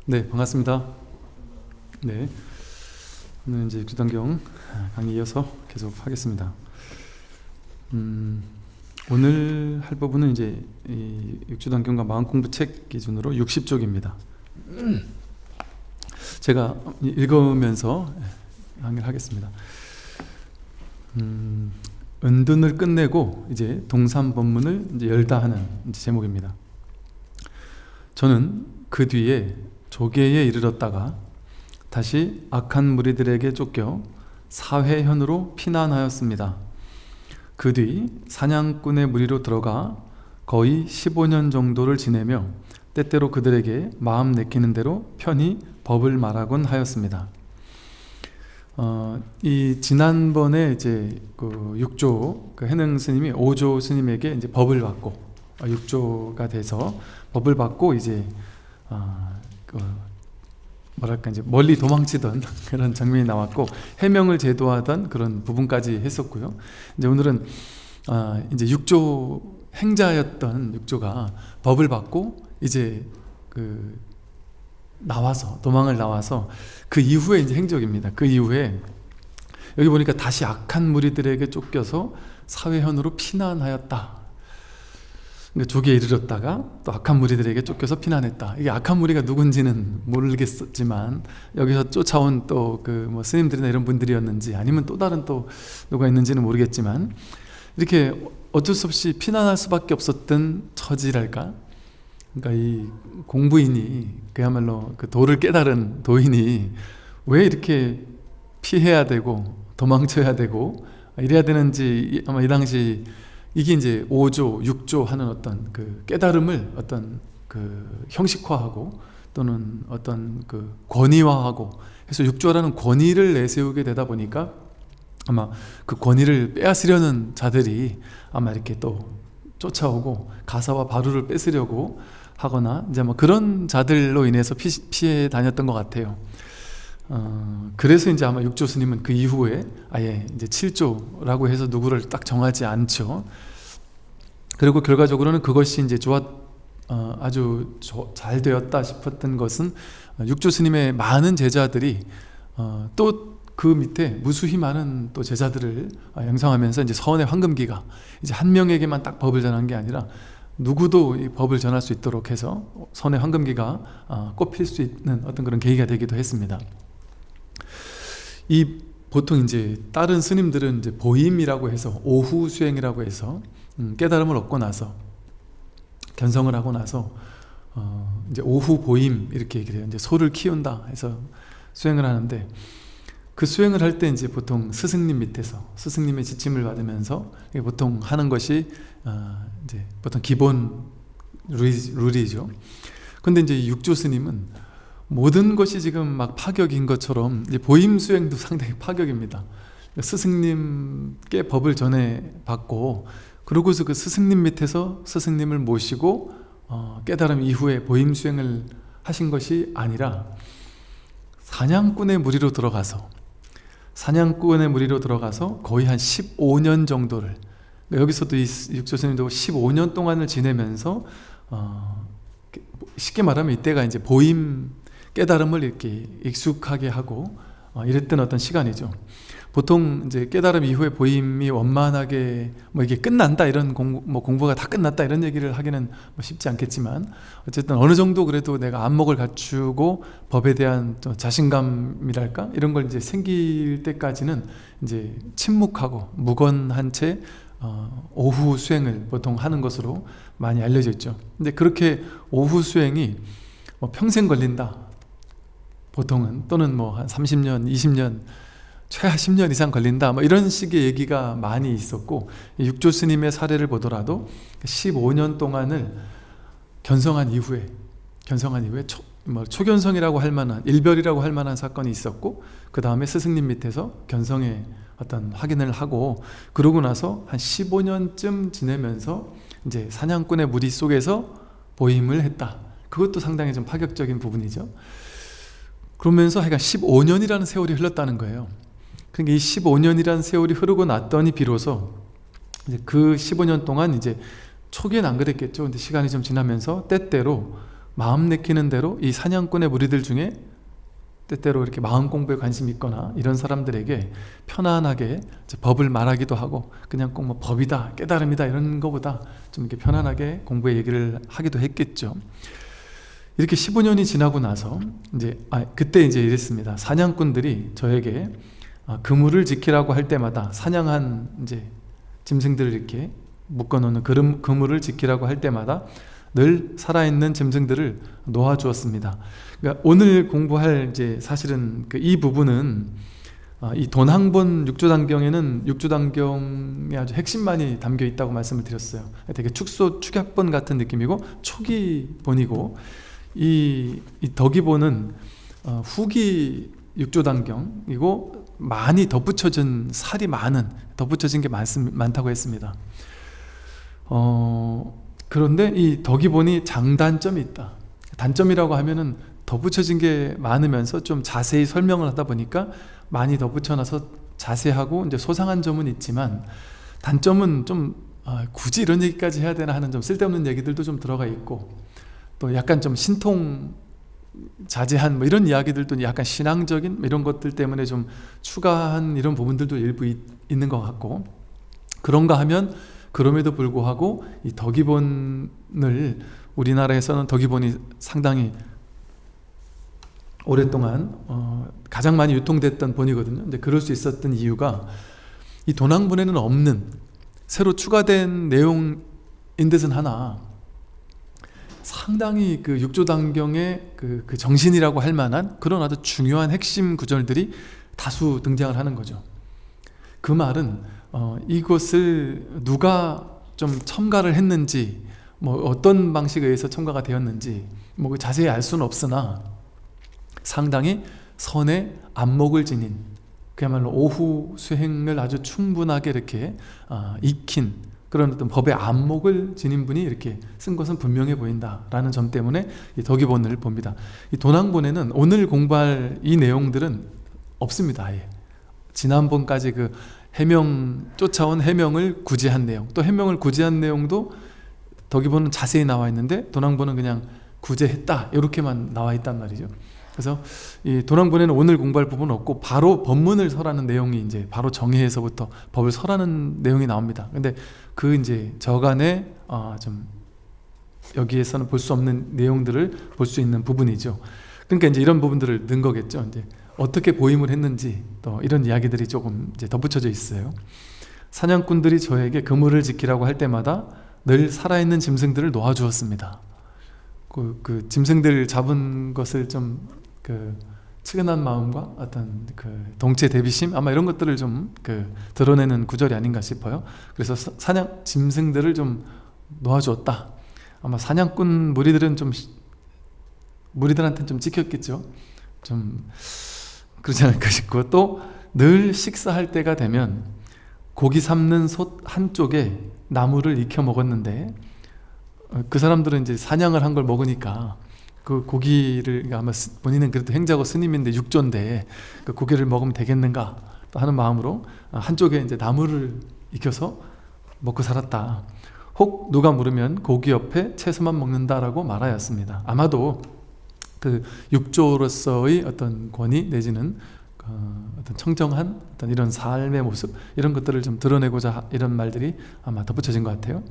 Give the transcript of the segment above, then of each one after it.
네, 반갑습니다. 네, 오늘 이제 육주단경 강의 이어서 계속 하겠습니다. 오늘 할 부분은 이제 이 육주단경과 마음공부책 기준으로 60쪽입니다. 제가 읽으면서 강의를 하겠습니다. 은둔을 끝내고 이제 동산법문을 이제 열다 하는 이제 제목입니다. 저는 그 뒤에 조계에 이르렀다가 다시 악한 무리들에게 쫓겨 사회현으로 피난하였습니다. 그 뒤 사냥꾼의 무리로 들어가 거의 15년 정도를 지내며 때때로 그들에게 마음 내키는 대로 편히 법을 말하곤 하였습니다. 이 지난번에 이제 그 6조 그 해능 스님이 5조 스님에게 이제 법을 받고 6조가 돼서 법을 받고 이제 뭐랄까 이제 멀리 도망치던 그런 장면이 나왔고 해명을 제도하던 그런 부분까지 했었고요. 이제 오늘은 이제 6조 행자였던 6조가 법을 받고 이제 그 나와서 도망을 나와서 그 이후에 이제 행적입니다. 그 이후에 여기 보니까 다시 악한 무리들에게 쫓겨서 사회현으로 피난하였다. 그러니까 조계에 이르렀다가 또 악한 무리들에게 쫓겨서 피난했다. 이게 악한 무리가 누군지는 모르겠지만 여기서 쫓아온 또 그 뭐 스님들이나 이런 분들이었는지 아니면 또 다른 또 누가 있는지는 모르겠지만 이렇게 어쩔 수 없이 피난할 수밖에 없었던 처지랄까. 그러니까 이 공부인이 그야말로 그 도를 깨달은 도인이 왜 이렇게 피해야 되고 도망쳐야 되고 이래야 되는지 아마 이 당시 이게 이제 5조, 6조 하는 어떤 그 깨달음을 어떤 그 형식화하고 또는 어떤 그 권위화하고 해서 6조라는 권위를 내세우게 되다 보니까 아마 그 권위를 빼앗으려는 자들이 아마 이렇게 또 쫓아오고 가사와 바루를 뺏으려고 하거나 이제 뭐 그런 자들로 인해서 피해 다녔던 것 같아요. 그래서 이제 아마 6조 스님은 그 이후에 아예 이제 7조라고 해서 누구를 딱 정하지 않죠. 그리고 결과적으로는 그것이 이제 아주 잘 되었다 싶었던 것은 6조 스님의 많은 제자들이 또 그 밑에 무수히 많은 또 제자들을 양성하면서 이제 서원의 황금기가 이제 한 명에게만 딱 법을 전한 게 아니라 누구도 이 법을 전할 수 있도록 해서 선의 황금기가 꼽힐 수 있는 어떤 그런 계기가 되기도 했습니다. 이 보통 이제 다른 스님들은 이제 보임이라고 해서 오후 수행이라고 해서 깨달음을 얻고 나서 견성을 하고 나서 이제 오후 보임 이렇게 얘기를 해요. 이제 소를 키운다 해서 수행을 하는데 그 수행을 할 때 이제 보통 스승님 밑에서 스승님의 지침을 받으면서 보통 하는 것이 이제 보통 기본 룰이죠. 근데 이제 6조 스님은 모든 것이 지금 막 파격인 것처럼 이제 보임 수행도 상당히 파격입니다. 스승님께 법을 전해 받고 그러고서 그 스승님 밑에서 스승님을 모시고 깨달음 이후에 보임 수행을 하신 것이 아니라 사냥꾼의 무리로 들어가서 거의 한 15년 정도를 여기서도 이 6조 스님도 15년 동안을 지내면서 쉽게 말하면 이때가 이제 보임 깨달음을 이렇게 익숙하게 하고 이랬던 어떤 시간이죠. 보통 이제 깨달음 이후에 보임이 원만하게 뭐 이게 끝난다 이런 공부가 다 끝났다 이런 얘기를 하기는 뭐 쉽지 않겠지만 어쨌든 어느 정도 그래도 내가 안목을 갖추고 법에 대한 또 자신감이랄까 이런 걸 이제 생길 때까지는 이제 침묵하고 무건한 채 오후 수행을 보통 하는 것으로 많이 알려져 있죠. 근데 그렇게 오후 수행이 뭐 평생 걸린다 보통은 또는 뭐 한 30년, 20년 최하 10년 이상 걸린다 뭐 이런 식의 얘기가 많이 있었고 6조 스님의 사례를 보더라도 15년 동안을 견성한 이후에 초견성이라고 할 만한 일별이라고 할 만한 사건이 있었고 그 다음에 스승님 밑에서 견성의 어떤 확인을 하고 그러고 나서 한 15년쯤 지내면서 이제 사냥꾼의 무리 속에서 보임을 했다. 그것도 상당히 좀 파격적인 부분이죠. 그러면서 하여간 15년이라는 세월이 흘렀다는 거예요. 그러니까 이 15년이라는 세월이 흐르고 났더니 비로소 이제 그 15년 동안 이제 초기엔 안 그랬겠죠. 근데 시간이 좀 지나면서 때때로 마음 내키는 대로 이 사냥꾼의 무리들 중에 때때로 이렇게 마음 공부에 관심이 있거나 이런 사람들에게 편안하게 법을 말하기도 하고, 그냥 꼭 뭐 법이다, 깨달음이다 이런 거보다 좀 이렇게 편안하게 공부의 얘기를 하기도 했겠죠. 이렇게 15년이 지나고 나서 그때 이제 이랬습니다. 사냥꾼들이 저에게 그물을 지키라고 할 때마다, 사냥한 이제 짐승들을 이렇게 묶어놓는 그물을 지키라고 할 때마다 늘 살아있는 짐승들을 놓아주었습니다. 그러니까 오늘 공부할 이제 사실은 이 부분은 이 돈항본 육조단경에는 육조단경의 아주 핵심만이 담겨 있다고 말씀을 드렸어요. 되게 축약본 같은 느낌이고 초기본이고, 이 덕이본은 후기 육조단경이고 많이 덧붙여진 살이 덧붙여진 게 많다고 했습니다. 그런데 이 덕이본이 장단점이 있다. 단점이라고 하면은 덧붙여진 게 많으면서 좀 자세히 설명을 하다 보니까 많이 덧붙여놔서 자세하고 이제 소상한 점은 있지만, 단점은 좀 굳이 이런 얘기까지 해야 되나 하는 좀 쓸데없는 얘기들도 좀 들어가 있고, 또 약간 좀 신통 자제한 뭐 이런 이야기들도 약간 신앙적인 이런 것들 때문에 좀 추가한 이런 부분들도 일부 있는 것 같고, 그런가 하면 그럼에도 불구하고 이 덕이본을, 우리나라에서는 덕이본이 상당히 오랫동안 가장 많이 유통됐던 본이거든요. 근데 그럴 수 있었던 이유가 이 돈항본에는 없는 새로 추가된 내용인 듯은 하나, 상당히 그 육조단경의 그 정신이라고 할 만한 그런 아주 중요한 핵심 구절들이 다수 등장을 하는 거죠. 그 말은 이것을 누가 좀 첨가를 했는지, 뭐 어떤 방식에 의해서 첨가가 되었는지 뭐 자세히 알 수는 없으나, 상당히 선의 안목을 지닌, 그야말로 오후 수행을 아주 충분하게 이렇게 익힌 그런 어떤 법의 안목을 지닌 분이 이렇게 쓴 것은 분명해 보인다라는 점 때문에 이 덕이본을 봅니다. 이 돈항본에는 오늘 공부할 이 내용들은 없습니다. 아예. 지난번까지 그 쫓아온 해명을 구제한 내용, 또 해명을 구제한 내용도 덕이본은 자세히 나와 있는데 돈항본은 그냥 구제했다 이렇게만 나와 있단 말이죠. 그래서 이 돈항본에는 오늘 공부할 부분은 없고 바로 법문을 설하는 내용이 이제 바로 정해에서부터 법을 설하는 내용이 나옵니다. 근데 그 이제 저간에 좀 여기에서는 볼 수 없는 내용들을 볼 수 있는 부분이죠. 그러니까 이제 이런 부분들을 넣은 거겠죠. 이제 어떻게 보임을 했는지 또 이런 이야기들이 조금 이제 덧붙여져 있어요. 사냥꾼들이 저에게 그물을 지키라고 할 때마다 늘 살아있는 짐승들을 놓아주었습니다. 그 짐승들 잡은 것을 좀 측은한 마음과 어떤 동체 대비심, 아마 이런 것들을 좀 드러내는 구절이 아닌가 싶어요. 그래서 사냥 짐승들을 좀 놓아주었다. 아마 사냥꾼 무리들한테는 좀 찍혔겠죠. 좀 그렇지 않을까 싶고, 또 늘 식사할 때가 되면 고기 삶는 솥 한쪽에 나무를 익혀 먹었는데, 그 사람들은 이제 사냥을 한 걸 먹으니까 그 고기를, 아마 본인은 그래도 행자고 스님인데 육조인데 그 고기를 먹으면 되겠는가 또 하는 마음으로 한쪽에 이제 나무를 익혀서 먹고 살았다. 혹 누가 물으면 고기 옆에 채소만 먹는다라고 말하였습니다. 아마도 그 육조로서의 어떤 권위 내지는 어떤 청정한 어떤 이런 삶의 모습, 이런 것들을 좀 드러내고자 이런 말들이 아마 덧붙여진 것 같아요.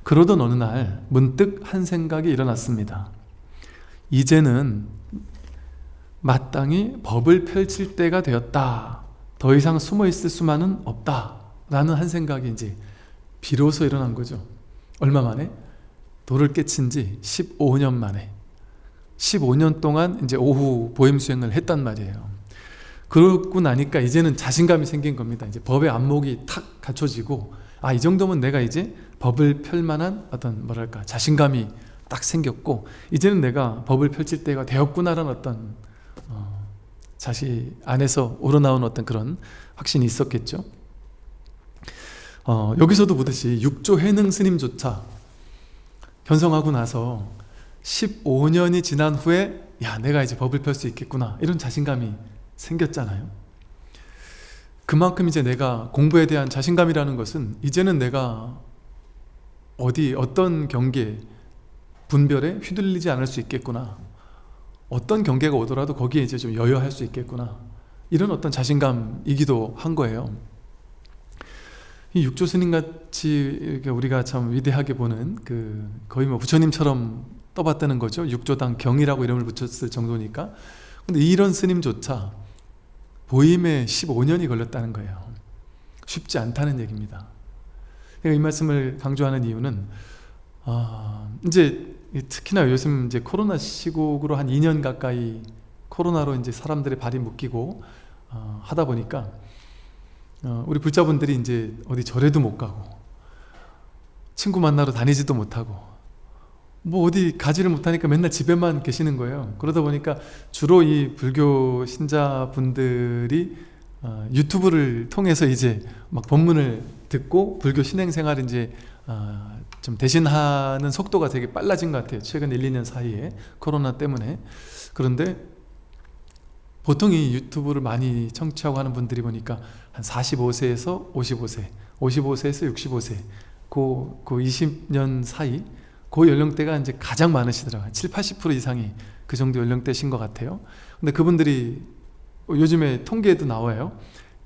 그러던 어느 날 문득 한 생각이 일어났습니다. 이제는 마땅히 법을 펼칠 때가 되었다. 더 이상 숨어 있을 수만은 없다. 라는 한 생각이 이제 비로소 일어난 거죠. 얼마 만에? 도를 깨친 지 15년 만에. 15년 동안 이제 오후 보임 수행을 했단 말이에요. 그러고 나니까 이제는 자신감이 생긴 겁니다. 이제 법의 안목이 탁 갖춰지고, 이 정도면 내가 이제 법을 펼 만한 어떤 자신감이 딱 생겼고, 이제는 내가 법을 펼칠 때가 되었구나라는 어떤 자신 안에서 우러나온 어떤 그런 확신이 있었겠죠. 여기서도 보듯이 육조 해능 스님조차 견성하고 나서 15년이 지난 후에 내가 이제 법을 펼 수 있겠구나 이런 자신감이 생겼잖아요. 그만큼 이제 내가 공부에 대한 자신감이라는 것은 이제는 내가 어떤 경계 분별에 휘둘리지 않을 수 있겠구나, 어떤 경계가 오더라도 거기에 이제 좀 여여할 수 있겠구나, 이런 어떤 자신감이기도 한 거예요. 이 육조 스님같이 우리가 참 위대하게 보는 거의 뭐 부처님처럼 떠받드는 거죠. 육조당 경이라고 이름을 붙였을 정도니까. 근데 이런 스님조차 보임에 15년이 걸렸다는 거예요. 쉽지 않다는 얘기입니다. 이 말씀을 강조하는 이유는 이제 특히나 요즘 이제 코로나 시국으로 한 2년 가까이 코로나로 이제 사람들의 발이 묶이고 하다 보니까 우리 불자분들이 이제 어디 절에도 못 가고 친구 만나러 다니지도 못하고 뭐 어디 가지를 못하니까 맨날 집에만 계시는 거예요. 그러다 보니까 주로 이 불교 신자분들이 유튜브를 통해서 이제 막 법문을 듣고 불교 신행 생활을 이제 좀 대신하는 속도가 되게 빨라진 것 같아요. 최근 1, 2년 사이에 코로나 때문에. 그런데 보통 이 유튜브를 많이 청취하고 하는 분들이 보니까 한 45세에서 55세, 55세에서 65세 그 20년 사이 그 연령대가 이제 가장 많으시더라고요. 7, 80% 이상이 그 정도 연령대신 것 같아요. 근데 그분들이 요즘에 통계에도 나와요.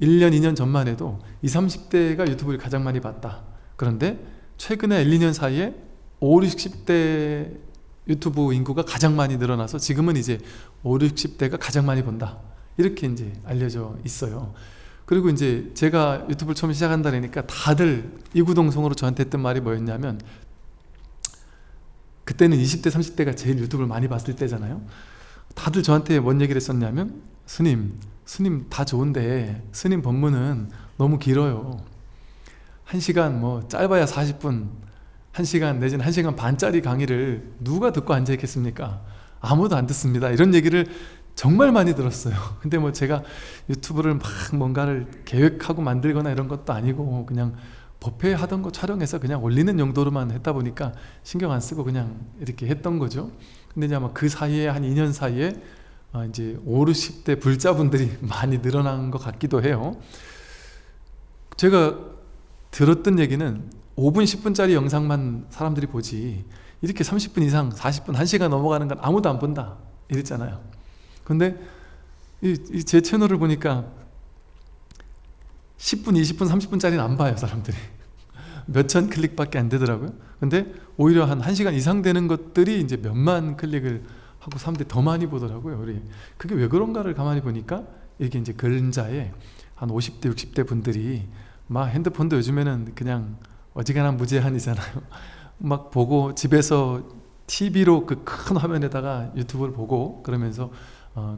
1년, 2년 전만 해도 20, 30대가 유튜브를 가장 많이 봤다. 그런데 최근에 1, 2년 사이에 5, 60대 유튜브 인구가 가장 많이 늘어나서 지금은 이제 5, 60대가 가장 많이 본다. 이렇게 이제 알려져 있어요. 그리고 이제 제가 유튜브를 처음 시작한다니까 다들 이구동성으로 저한테 했던 말이 뭐였냐면, 그때는 20대, 30대가 제일 유튜브를 많이 봤을 때잖아요. 다들 저한테 뭔 얘기를 했었냐면, 스님 다 좋은데 스님 법문은 너무 길어요. 1시간 뭐 짧아야 40분, 1시간 내지는 1시간 반짜리 강의를 누가 듣고 앉아있겠습니까? 아무도 안 듣습니다. 이런 얘기를 정말 많이 들었어요. 근데 뭐 제가 유튜브를 막 뭔가를 계획하고 만들거나 이런 것도 아니고 그냥 법회 하던 거 촬영해서 그냥 올리는 용도로만 했다 보니까 신경 안 쓰고 그냥 이렇게 했던 거죠. 근데 이제 아마 그 사이에 한 2년 사이에 이제 5, 60대 불자분들이 많이 늘어난 것 같기도 해요. 제가 들었던 얘기는 5분, 10분짜리 영상만 사람들이 보지 이렇게 30분 이상, 40분, 1시간 넘어가는 건 아무도 안 본다 이랬잖아요. 근데 제 채널을 보니까 10분, 20분, 30분짜리는 안 봐요, 사람들이. 몇천 클릭밖에 안 되더라고요. 근데 오히려 한 1시간 이상 되는 것들이 이제 몇만 클릭을 하고 사람들이 더 많이 보더라고요. 그게 왜 그런가를 가만히 보니까 이게 이제 근자에 한 50대, 60대 분들이 막 핸드폰도 요즘에는 그냥 어지간한 무제한이잖아요. 막 보고 집에서 TV로 그 큰 화면에다가 유튜브를 보고 그러면서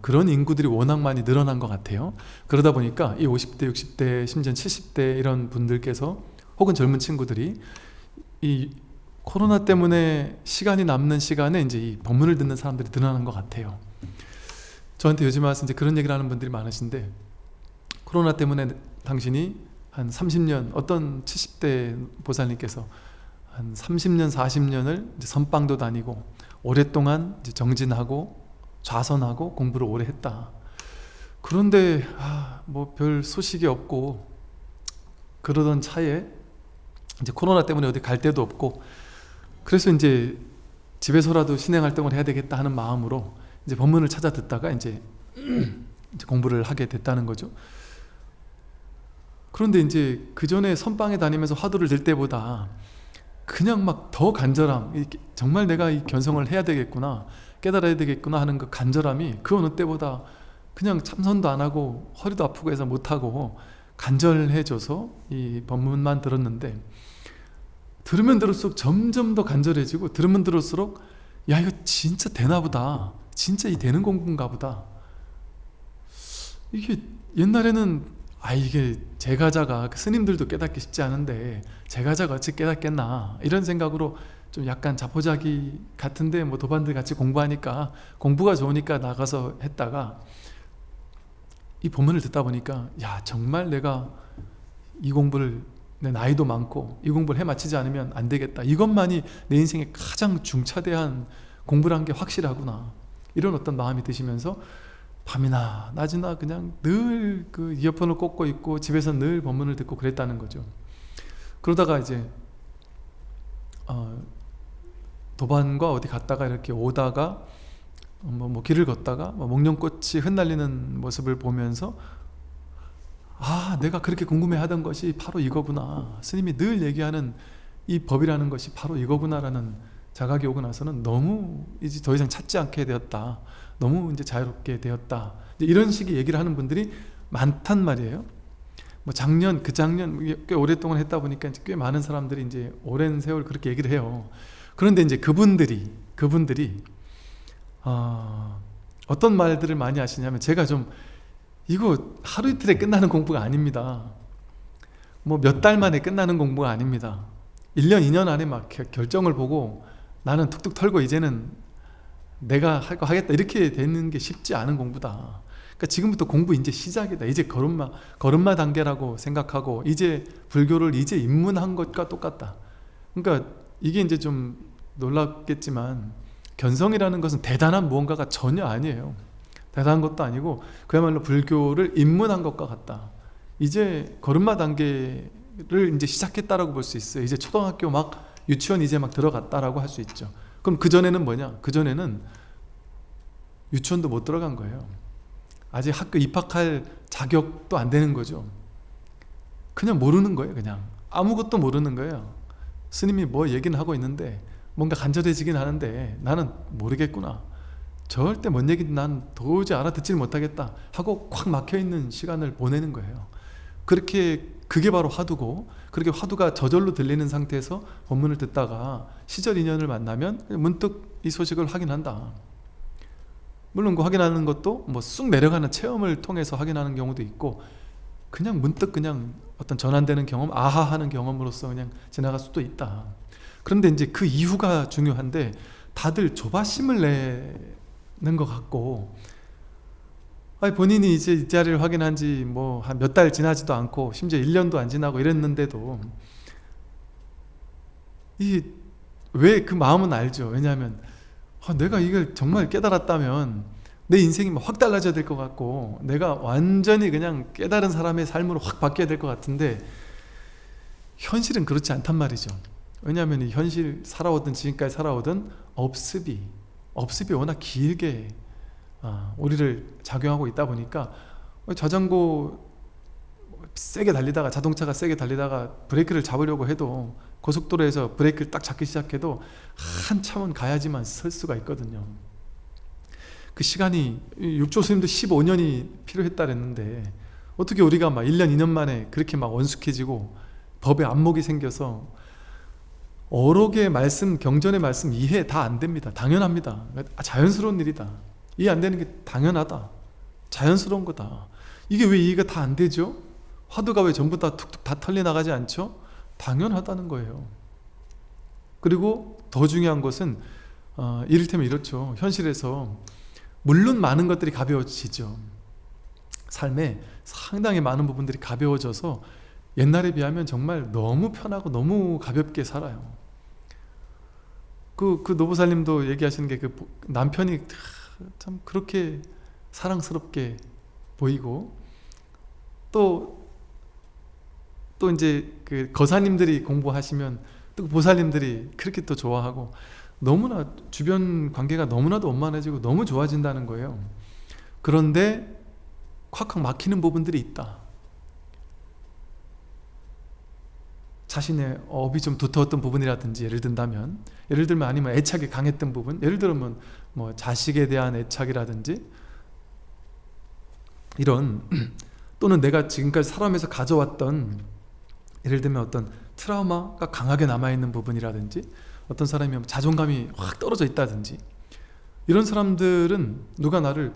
그런 인구들이 워낙 많이 늘어난 것 같아요. 그러다 보니까 이 50대, 60대, 심지어 70대 이런 분들께서 혹은 젊은 친구들이 이 코로나 때문에 시간이 남는 시간에 이제 이 법문을 듣는 사람들이 늘어난 것 같아요. 저한테 요즘 와서 이제 그런 얘기를 하는 분들이 많으신데, 코로나 때문에 당신이 한 30년, 어떤 70대 보살님께서 한 30년, 40년을 이제 선방도 다니고 오랫동안 이제 정진하고 좌선하고 공부를 오래 했다. 그런데 뭐 별 소식이 없고 그러던 차에 이제 코로나 때문에 어디 갈 데도 없고, 그래서 이제 집에서라도 신행 활동을 해야 되겠다 하는 마음으로 이제 법문을 찾아 듣다가 이제 공부를 하게 됐다는 거죠. 그런데 이제 그 전에 선방에 다니면서 화두를 들 때보다 그냥 막 더 간절함, 정말 내가 이 견성을 해야 되겠구나, 깨달아야 되겠구나 하는 그 간절함이 그 어느 때보다 그냥 참선도 안 하고 허리도 아프고 해서 못하고 간절해져서 이 법문만 들었는데, 들으면 들을수록 점점 더 간절해지고, 들으면 들을수록 야, 이거 진짜 되나보다, 진짜 이 되는 공부인가 보다. 이게 옛날에는 이게 제가자가, 스님들도 깨닫기 쉽지 않은데 제가자가 어찌 깨닫겠나 이런 생각으로 좀 약간 자포자기 같은데, 뭐 도반들 같이 공부하니까 공부가 좋으니까 나가서 했다가 이 법문을 듣다 보니까 야, 정말 내가 이 공부를, 내 나이도 많고 이 공부를 해마치지 않으면 안 되겠다, 이것만이 내 인생의 가장 중차대한 공부란 게 확실하구나, 이런 어떤 마음이 드시면서 밤이나 낮이나 그냥 늘 그 이어폰을 꽂고 있고 집에서 늘 법문을 듣고 그랬다는 거죠. 그러다가 이제 도반과 어디 갔다가 이렇게 오다가 뭐 길을 걷다가 목련꽃이 흩날리는 모습을 보면서 내가 그렇게 궁금해하던 것이 바로 이거구나, 스님이 늘 얘기하는 이 법이라는 것이 바로 이거구나라는 자각이 오고 나서는 너무 이제 더 이상 찾지 않게 되었다, 너무 이제 자유롭게 되었다, 이런 식의 얘기를 하는 분들이 많단 말이에요. 뭐 작년, 그 작년 꽤 오랫동안 했다 보니까 이제 꽤 많은 사람들이 이제 오랜 세월 그렇게 얘기를 해요. 그런데 이제 그분들이 어떤 말들을 많이 하시냐면, 제가 좀 이거 하루 이틀에 끝나는 공부가 아닙니다. 뭐 몇 달 만에 끝나는 공부가 아닙니다. 1년 2년 안에 막 결정을 보고 나는 툭툭 털고 이제는 내가 할 거 하겠다 이렇게 되는 게 쉽지 않은 공부다. 그러니까 지금부터 공부 이제 시작이다. 이제 걸음마 단계라고 생각하고 이제 불교를 이제 입문한 것과 똑같다. 그러니까 이게 이제 좀 놀랍겠지만 견성이라는 것은 대단한 무언가가 전혀 아니에요. 대단한 것도 아니고 그야말로 불교를 입문한 것과 같다. 이제 걸음마 단계를 이제 시작했다라고 볼 수 있어요. 이제 초등학교 막 유치원 이제 막 들어갔다라고 할 수 있죠. 그럼 그전에는 뭐냐? 그전에는 유치원도 못 들어간 거예요. 아직 학교 입학할 자격도 안 되는 거죠. 그냥 모르는 거예요. 그냥 아무것도 모르는 거예요. 스님이 뭐 얘기는 하고 있는데 뭔가 간절해지긴 하는데 나는 모르겠구나, 절대 뭔 얘기든 난 도저히 알아듣질 못하겠다 하고 콱 막혀있는 시간을 보내는 거예요. 그게 바로 화두고, 그렇게 화두가 저절로 들리는 상태에서 법문을 듣다가 시절 인연을 만나면 문득 이 소식을 확인한다. 물론 그 확인하는 것도 뭐 쑥 내려가는 체험을 통해서 확인하는 경우도 있고, 그냥 문득 그냥 어떤 전환되는 경험, 아하 하는 경험으로서 그냥 지나갈 수도 있다. 그런데 이제 그 이후가 중요한데 다들 조바심을 내는 것 같고, 본인이 이제 이 자리를 확인한 지 뭐 한 몇 달 지나지도 않고 심지어 1년도 안 지나고 이랬는데도 왜 그 마음은 알죠. 왜냐하면 내가 이걸 정말 깨달았다면 내 인생이 확 달라져야 될 것 같고 내가 완전히 그냥 깨달은 사람의 삶으로 확 바뀌어야 될 것 같은데 현실은 그렇지 않단 말이죠. 왜냐하면 이 현실 살아오든 지금까지 살아오든 업습이 워낙 길게 우리를 작용하고 있다 보니까 자전거 세게 달리다가, 자동차가 세게 달리다가 브레이크를 잡으려고 해도 고속도로에서 브레이크를 딱 잡기 시작해도 한참은 가야지만 설 수가 있거든요. 그 시간이 육조 스님도 15년이 필요했다 그랬는데 어떻게 우리가 막 1년 2년 만에 그렇게 막 원숙해지고 법에 안목이 생겨서 어록의 말씀, 경전의 말씀 이해 다 안 됩니다. 당연합니다. 자연스러운 일이다. 이해 안 되는 게 당연하다. 자연스러운 거다. 이게 왜 이해가 다 안 되죠? 화두가 왜 전부 다 툭툭 다 털려나가지 않죠? 당연하다는 거예요. 그리고 더 중요한 것은 이를테면 이렇죠. 현실에서 물론 많은 것들이 가벼워지죠. 삶에 상당히 많은 부분들이 가벼워져서 옛날에 비하면 정말 너무 편하고 너무 가볍게 살아요. 그 노보살님도 얘기하시는 게 그 남편이 참 그렇게 사랑스럽게 보이고 또 이제 그 거사님들이 공부하시면 또 보살님들이 그렇게 또 좋아하고 너무나 주변 관계가 너무나도 원만해지고 너무 좋아진다는 거예요. 그런데 콱콱 막히는 부분들이 있다. 자신의 업이 좀 두터웠던 부분이라든지 예를 들면 아니면 애착이 강했던 부분, 예를 들면 뭐 자식에 대한 애착이라든지 이런 또는 내가 지금까지 살아오면서 가져왔던 예를 들면 어떤 트라우마가 강하게 남아있는 부분이라든지 어떤 사람이 자존감이 확 떨어져 있다든지 이런 사람들은 누가 나를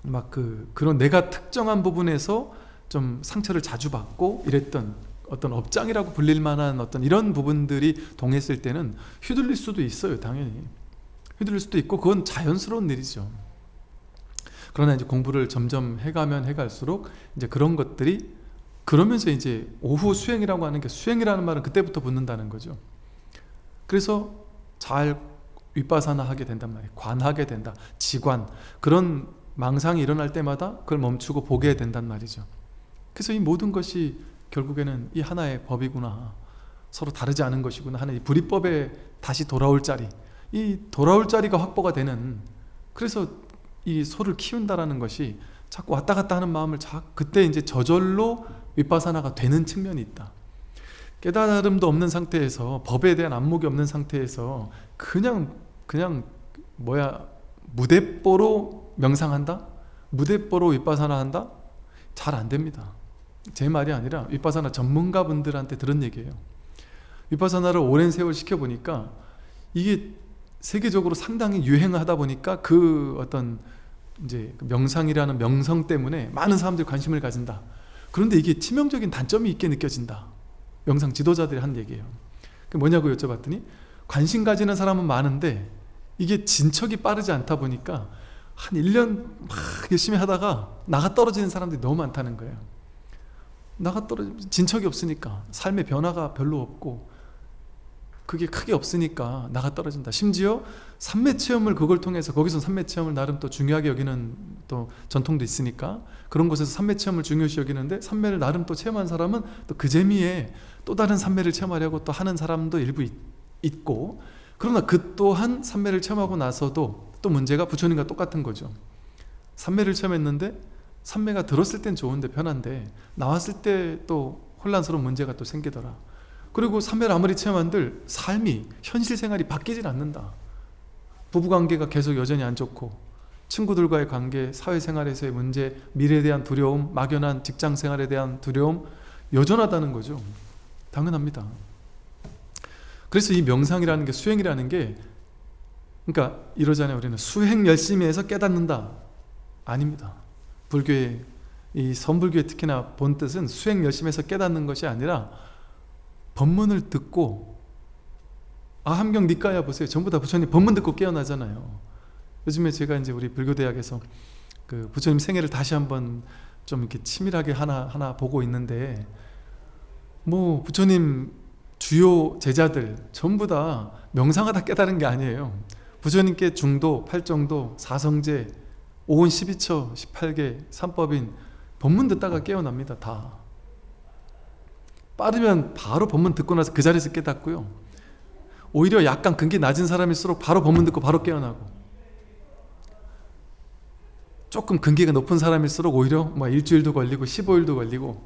막 그런 내가 특정한 부분에서 좀 상처를 자주 받고 이랬던 어떤 업장이라고 불릴 만한 어떤 이런 부분들이 동했을 때는 휘둘릴 수도 있어요. 당연히 휘둘릴 수도 있고 그건 자연스러운 일이죠. 그러나 이제 공부를 점점 해가면 해갈수록 이제 그런 것들이 그러면서 이제 오후 수행이라고 하는 게 수행이라는 말은 그때부터 붙는다는 거죠. 그래서 잘 윗바사나 하게 된단 말이에요. 관하게 된다. 지관. 그런 망상이 일어날 때마다 그걸 멈추고 보게 된단 말이죠. 그래서 이 모든 것이 결국에는 이 하나의 법이구나. 서로 다르지 않은 것이구나 하는 이 불이법에 다시 돌아올 자리, 이 돌아올 자리가 확보가 되는, 그래서 이 소를 키운다라는 것이 자꾸 왔다 갔다 하는 마음을 그때 이제 저절로 윗바사나가 되는 측면이 있다. 깨달음도 없는 상태에서, 법에 대한 안목이 없는 상태에서 그냥 무대뽀로 명상한다? 무대뽀로 윗바사나 한다? 잘 안 됩니다. 제 말이 아니라 윗바사나 전문가분들한테 들은 얘기예요. 윗바사나를 오랜 세월 시켜보니까 이게 세계적으로 상당히 유행하다 보니까 그 어떤 이제 명상이라는 명성 때문에 많은 사람들이 관심을 가진다. 그런데 이게 치명적인 단점이 있게 느껴진다. 명상 지도자들이 한 얘기예요. 그게 뭐냐고 여쭤봤더니 관심 가지는 사람은 많은데 이게 진척이 빠르지 않다 보니까 한 1년 막 열심히 하다가 나가 떨어지는 사람들이 너무 많다는 거예요. 진척이 없으니까, 삶의 변화가 별로 없고 그게 크게 없으니까 나가 떨어진다. 심지어 삼매 체험을 그걸 통해서, 거기서 삼매 체험을 나름 또 중요하게 여기는 또 전통도 있으니까 그런 곳에서 삼매 체험을 중요시 여기는데, 삼매를 나름 또 체험한 사람은 또 그 재미에 또 다른 삼매를 체험하려고 또 하는 사람도 일부 있고, 그러나 그 또한 삼매를 체험하고 나서도 또 문제가 부처님과 똑같은 거죠. 삼매를 체험했는데 삼매가 들었을 땐 좋은데 편한데 나왔을 때 또 혼란스러운 문제가 또 생기더라. 그리고 삼매를 아무리 체험한들 삶이, 현실 생활이 바뀌질 않는다. 부부관계가 계속 여전히 안 좋고, 친구들과의 관계, 사회생활에서의 문제, 미래에 대한 두려움, 막연한 직장생활에 대한 두려움 여전하다는 거죠. 당연합니다. 그래서 이 명상이라는 게, 수행이라는 게, 그러니까 이러잖아요. 우리는 수행 열심히 해서 깨닫는다. 아닙니다. 불교의, 이 선불교의 특히나 본 뜻은 수행 열심히 해서 깨닫는 것이 아니라 법문을 듣고, 함경 니까야 보세요. 전부 다 부처님 법문 듣고 깨어나잖아요. 요즘에 제가 이제 우리 불교대학에서 그 부처님 생애를 다시 한번 좀 이렇게 치밀하게 하나 보고 있는데, 뭐 부처님 주요 제자들 전부 다 명상하다 깨달은 게 아니에요. 부처님께 중도, 팔정도, 사성제, 오온 12처, 18개, 삼법인 법문 듣다가 깨어납니다. 다. 빠르면 바로 법문 듣고 나서 그 자리에서 깨닫고요. 오히려 약간 근기 낮은 사람일수록 바로 법문 듣고 바로 깨어나고, 조금 근기가 높은 사람일수록 오히려 뭐 일주일도 걸리고 15일도 걸리고,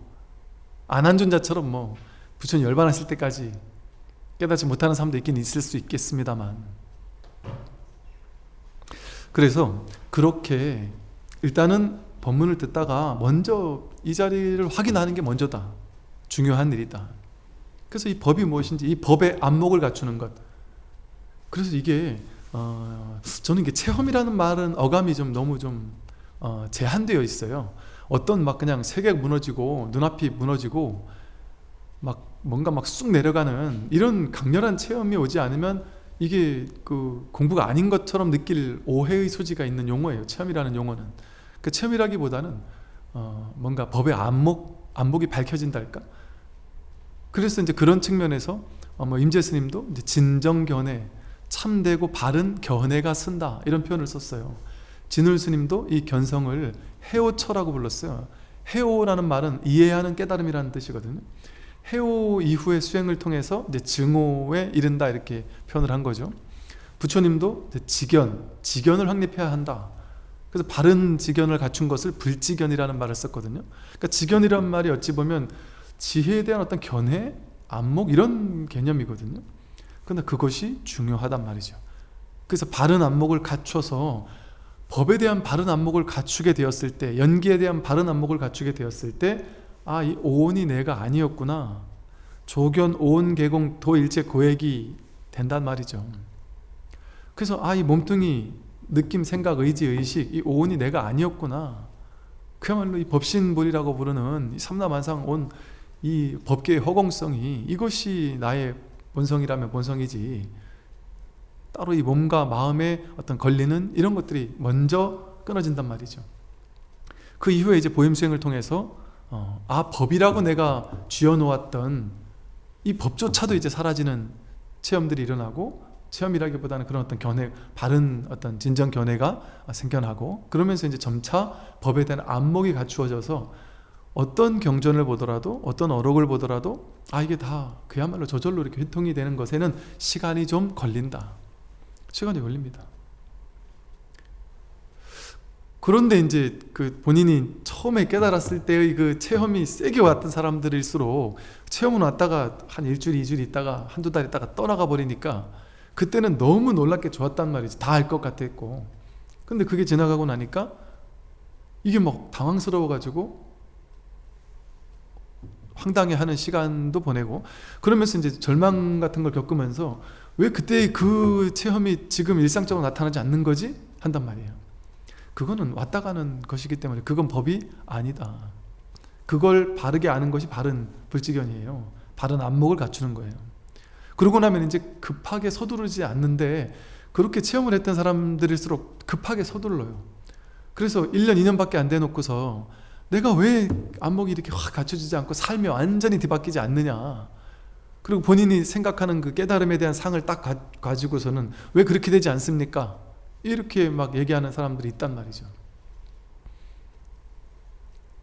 안한존자처럼 뭐 부처님 열반하실 때까지 깨닫지 못하는 사람도 있긴 있을 수 있겠습니다만, 그래서 그렇게 일단은 법문을 듣다가 먼저 이 자리를 확인하는 게 먼저다. 중요한 일이다. 그래서 이 법이 무엇인지, 이 법의 안목을 갖추는 것. 그래서 이게 저는 이게 체험이라는 말은 어감이 좀 너무 제한되어 있어요. 어떤 막 그냥 세계가 무너지고 눈앞이 무너지고 뭔가 쑥 내려가는 이런 강렬한 체험이 오지 않으면 이게 그 공부가 아닌 것처럼 느낄 오해의 소지가 있는 용어예요. 체험이라는 용어는. 그 체험이라기보다는 뭔가 법의 안목이 밝혀진달까? 그래서 이제 그런 측면에서 임재 스님도 이제 진정견해, 참되고 바른 견해가 쓴다, 이런 표현을 썼어요. 진울 스님도 이 견성을 해오처라고 불렀어요. 해오라는 말은 이해하는 깨달음이라는 뜻이거든요. 해오 이후의 수행을 통해서 이제 증오에 이른다, 이렇게 표현을 한 거죠. 부처님도 지견을 확립해야 한다. 그래서 바른 지견을 갖춘 것을 불지견이라는 말을 썼거든요. 그러니까 지견이라는 말이 어찌 보면 지혜에 대한 어떤 견해, 안목, 이런 개념이거든요. 그런데 그것이 중요하단 말이죠. 그래서 바른 안목을 갖춰서 법에 대한 바른 안목을 갖추게 되었을 때, 연기에 대한 바른 안목을 갖추게 되었을 때, 이 오온이 내가 아니었구나, 조견 오온 개공 도일체 고액이 된단 말이죠. 그래서 이 몸뚱이, 느낌, 생각, 의지, 의식, 이 오온이 내가 아니었구나, 그야말로 이 법신불이라고 부르는 이 삼라만상 온 이 법계의 허공성이, 이것이 나의 본성이라면 본성이지, 따로 이 몸과 마음에 어떤 걸리는 이런 것들이 먼저 끊어진단 말이죠. 그 이후에 이제 보임수행을 통해서 법이라고 내가 쥐어놓았던 이 법조차도 이제 사라지는 체험들이 일어나고, 체험이라기보다는 그런 어떤 견해, 바른 어떤 진정 견해가 생겨나고, 그러면서 이제 점차 법에 대한 안목이 갖추어져서 어떤 경전을 보더라도 어떤 어록을 보더라도 이게 다 그야말로 저절로 이렇게 회통이 되는 것에는 시간이 좀 걸린다. 시간이 걸립니다. 그런데 이제 그 본인이 처음에 깨달았을 때의 그 체험이 세게 왔던 사람들일수록 체험은 왔다가 한 일주일, 이주일 있다가 한두 달 있다가 떠나가 버리니까 그때는 너무 놀랍게 좋았단 말이지. 다 알 것 같았고. 근데 그게 지나가고 나니까 이게 막 당황스러워가지고 황당해하는 시간도 보내고, 그러면서 이제 절망 같은 걸 겪으면서 왜 그때 그 체험이 지금 일상적으로 나타나지 않는 거지? 한단 말이에요. 그거는 왔다 가는 것이기 때문에 그건 법이 아니다. 그걸 바르게 아는 것이 바른 불지견이에요. 바른 안목을 갖추는 거예요. 그러고 나면 이제 급하게 서두르지 않는데, 그렇게 체험을 했던 사람들일수록 급하게 서둘러요. 그래서 1년, 2년밖에 안 돼 놓고서 내가 왜 안목이 이렇게 확 갖춰지지 않고 삶이 완전히 뒤바뀌지 않느냐, 그리고 본인이 생각하는 그 깨달음에 대한 상을 딱 가지고서는 왜 그렇게 되지 않습니까? 이렇게 막 얘기하는 사람들이 있단 말이죠.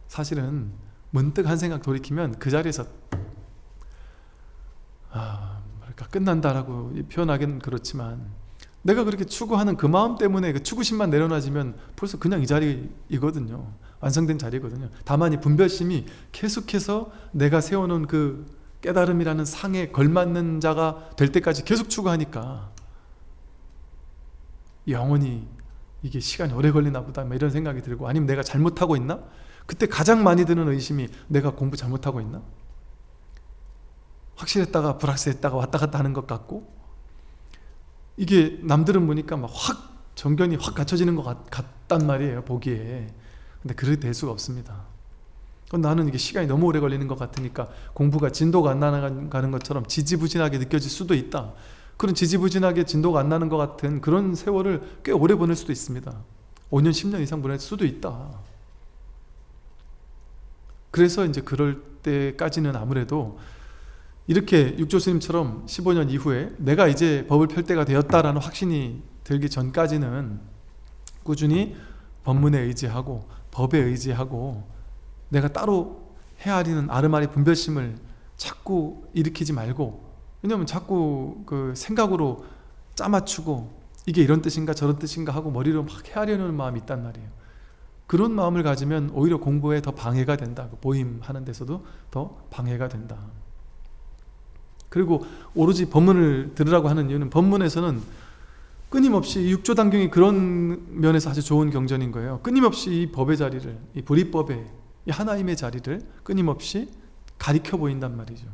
사실은 문득 한 생각 돌이키면 그 자리에서 뭐랄까 끝난다라고 표현하기는 그렇지만, 내가 그렇게 추구하는 그 마음 때문에 그 추구심만 내려놔지면 벌써 그냥 이 자리이거든요. 완성된 자리거든요. 다만 이 분별심이 계속해서 내가 세워놓은 그 깨달음이라는 상에 걸맞는 자가 될 때까지 계속 추구하니까 영원히 이게 시간이 오래 걸리나 보다 이런 생각이 들고, 아니면 내가 잘못하고 있나? 그때 가장 많이 드는 의심이 내가 공부 잘못하고 있나? 확실했다가 불확실했다가 왔다 갔다 하는 것 같고, 이게 남들은 보니까 막 확 정견이 확 갖춰지는 것 같단 말이에요, 보기에. 근데 그렇게 될 수가 없습니다. 나는 이게 시간이 너무 오래 걸리는 것 같으니까 공부가 진도가 안 나가는 것처럼 지지부진하게 느껴질 수도 있다. 그런 지지부진하게 진도가 안 나는 것 같은 그런 세월을 꽤 오래 보낼 수도 있습니다. 5년, 10년 이상 보낼 수도 있다. 그래서 이제 그럴 때까지는 아무래도 이렇게 육조 스님처럼 15년 이후에 내가 이제 법을 펼 때가 되었다라는 확신이 들기 전까지는 꾸준히 법문에 의지하고 법에 의지하고, 내가 따로 헤아리는 아르마리 분별심을 자꾸 일으키지 말고, 왜냐하면 자꾸 그 생각으로 짜맞추고 이게 이런 뜻인가 저런 뜻인가 하고 머리로 막 헤아려는 마음이 있단 말이에요. 그런 마음을 가지면 오히려 공부에 더 방해가 된다. 보임하는 데서도 더 방해가 된다. 그리고 오로지 법문을 들으라고 하는 이유는, 법문에서는 끊임없이 육조단경이 그런 면에서 아주 좋은 경전인 거예요. 끊임없이 이 법의 자리를, 이 불이법의 이 하나님의 자리를 끊임없이 가리켜 보인단 말이죠.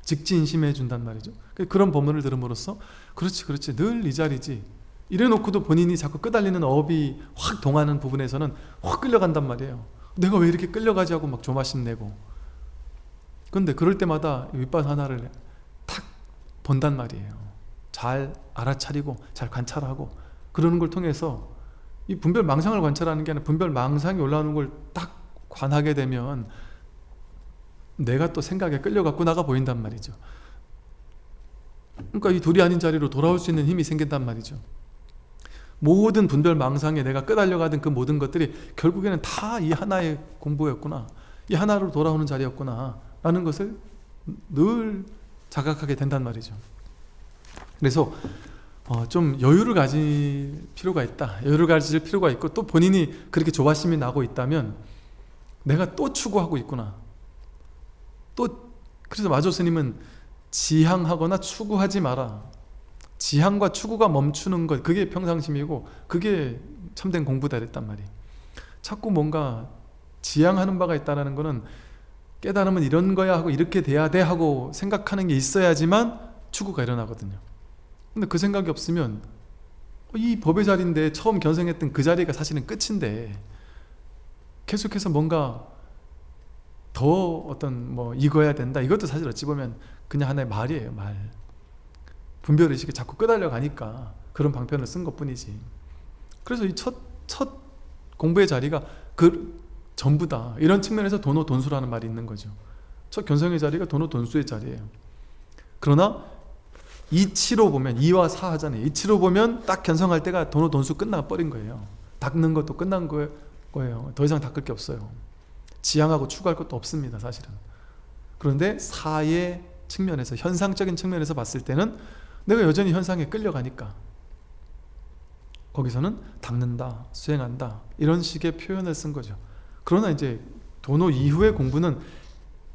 직진심해 준단 말이죠. 그런 법문을 들음으로써 그렇지 늘 이 자리지, 이래놓고도 본인이 자꾸 끄달리는 업이 확 동하는 부분에서는 확 끌려간단 말이에요. 내가 왜 이렇게 끌려가지 하고 막 조마심 내고. 그런데 그럴 때마다 윗바사나를 탁 본단 말이에요. 잘 알아차리고 잘 관찰하고, 그러는 걸 통해서 이 분별 망상을 관찰하는 게 아니라 분별 망상이 올라오는 걸 딱 관하게 되면 내가 또 생각에 끌려갔구나가 보인단 말이죠. 그러니까 이 둘이 아닌 자리로 돌아올 수 있는 힘이 생긴단 말이죠. 모든 분별 망상에 내가 끄달려가던 그 모든 것들이 결국에는 다 이 하나의 공부였구나, 이 하나로 돌아오는 자리였구나 라는 것을 늘 자각하게 된단 말이죠. 그래서 좀 여유를 가질 필요가 있다. 여유를 가질 필요가 있고, 또 본인이 그렇게 조바심이 나고 있다면 내가 또 추구하고 있구나. 그래서 마조 스님은 지향하거나 추구하지 마라. 지향과 추구가 멈추는 것, 그게 평상심이고 그게 참된 공부다 그랬단 말이에요. 자꾸 뭔가 지향하는 바가 있다는 거는 깨달으면 이런 거야 하고 이렇게 돼야 돼 하고 생각하는 게 있어야지만 추구가 일어나거든요. 근데 그 생각이 없으면 이 법의 자리인데 처음 견성했던 그 자리가 사실은 끝인데 계속해서 뭔가 더 어떤 익어야 된다, 이것도 사실 어찌 보면 그냥 하나의 말이에요. 말. 분별의식에 자꾸 끄달려 가니까 그런 방편을 쓴 것 뿐이지. 그래서 이 첫 공부의 자리가 그 전부다, 이런 측면에서 도노돈수라는 말이 있는 거죠. 첫 견성의 자리가 도노돈수의 자리예요. 그러나 이치로 보면, 2와 4 하잖아요. 이치로 보면 딱 견성할 때가 도노돈수 끝나버린 거예요. 닦는 것도 끝난 거예요. 더 이상 닦을 게 없어요. 지향하고 추구할 것도 없습니다, 사실은. 그런데 사의 측면에서, 현상적인 측면에서 봤을 때는 내가 여전히 현상에 끌려가니까 거기서는 닦는다, 수행한다, 이런 식의 표현을 쓴 거죠. 그러나 이제 도노 이후의 공부는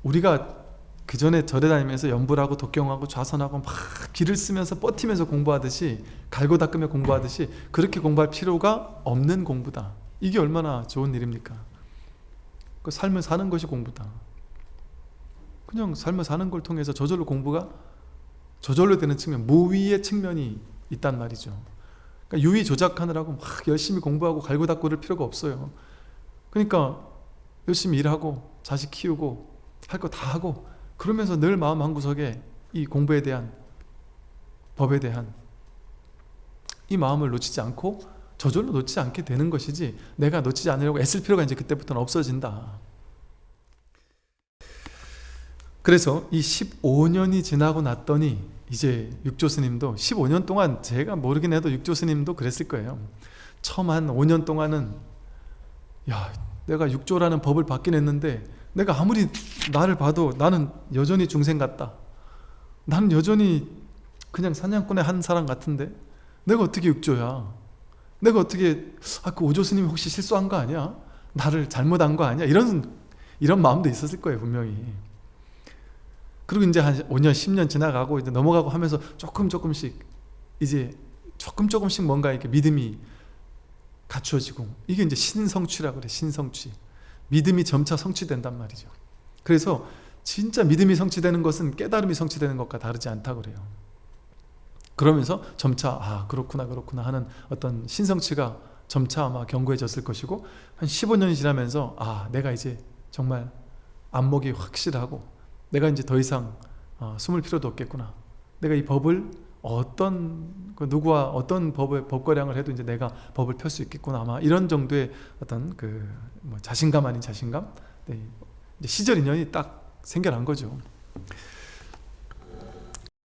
우리가 그 전에 절에 다니면서 연불하고 독경하고 좌선하고 막 기를 쓰면서 버티면서 공부하듯이, 갈고 닦으며 공부하듯이 그렇게 공부할 필요가 없는 공부다. 이게 얼마나 좋은 일입니까? 그 삶을 사는 것이 공부다. 그냥 삶을 사는 걸 통해서 저절로 공부가 저절로 되는 측면, 무위의 측면이 있단 말이죠. 그러니까 유의 조작하느라고 막 열심히 공부하고 갈고 닦고 그럴 필요가 없어요. 그러니까 열심히 일하고 자식 키우고 할 거 다 하고, 그러면서 늘 마음 한구석에 이 공부에 대한, 법에 대한 이 마음을 놓치지 않고 저절로 놓치지 않게 되는 것이지, 내가 놓치지 않으려고 애쓸 필요가 이제 그때부터는 없어진다. 그래서 이 15년이 지나고 났더니 이제 육조 스님도 15년 동안, 제가 모르긴 해도 육조 스님도 그랬을 거예요. 처음 한 5년 동안은 야, 내가 육조라는 법을 받긴 했는데 내가 아무리 나를 봐도 나는 여전히 중생 같다, 나는 여전히 그냥 사냥꾼의 한 사람 같은데 내가 어떻게 육조야, 내가 어떻게, 그 오조 스님이 혹시 실수한 거 아니야, 나를 잘못한 거 아니야, 이런 마음도 있었을 거예요, 분명히. 그리고 이제 한 5년 10년 지나가고 이제 넘어가고 하면서 조금씩 뭔가 이렇게 믿음이 갖추어지고, 이게 이제 신성취라고 그래. 신성취. 믿음이 점차 성취된단 말이죠. 그래서 진짜 믿음이 성취되는 것은 깨달음이 성취되는 것과 다르지 않다고 그래요. 그러면서 점차 그렇구나 하는 어떤 신성취가 점차 아마 견고해졌을 것이고, 한 15년이 지나면서 내가 이제 정말 안목이 확실하고 내가 이제 더 이상 숨을 필요도 없겠구나, 내가 이 법을 누구와 어떤 법거량을 해도 이제 내가 법을 펼 수 있겠구나, 아마 이런 정도의 어떤 자신감 아닌 자신감, 네, 이제 시절 인연이 딱 생겨난 거죠.